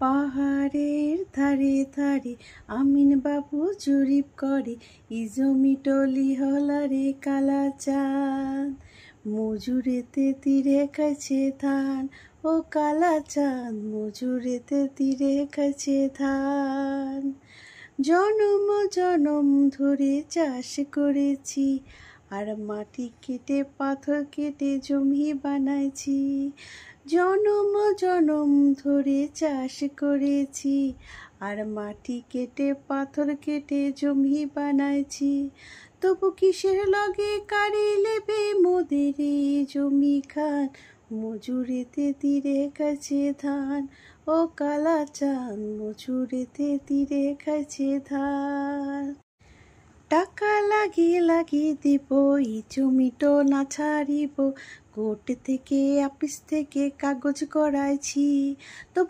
পাহাড়ের ধারে ধারে আমিন বাবু জরিপ করে, ই জমি টলি হলারে কালা চাঁদ। মজুরেতে তীরে খাইছে ধান, ও কালা চাঁদ মজুরেতে তীরে খাইছে ধান। জনম জনম ধরে চাষ করেছি, আর মাটি কেটে পাথর কেটে জমি বানাইছি। জনম জনম ধরে চাষ করেছি, আর মাটি কেটে পাথর কেটে জমি বানাইছি। তবু কিসের লগে কারি লেবে মোদের এই জমি খান, মজুরেতে তীরে খাইছে ধান, ও কালা চাঁদ মজুরেতে তীরে খাইছে ধান। টাকা লাগিয়ে লাগিয়ে দিব, এই জমিটো না ছাড়িব, কোর্ট থেকে অফিস থেকে কাগজ করাইছি। তবু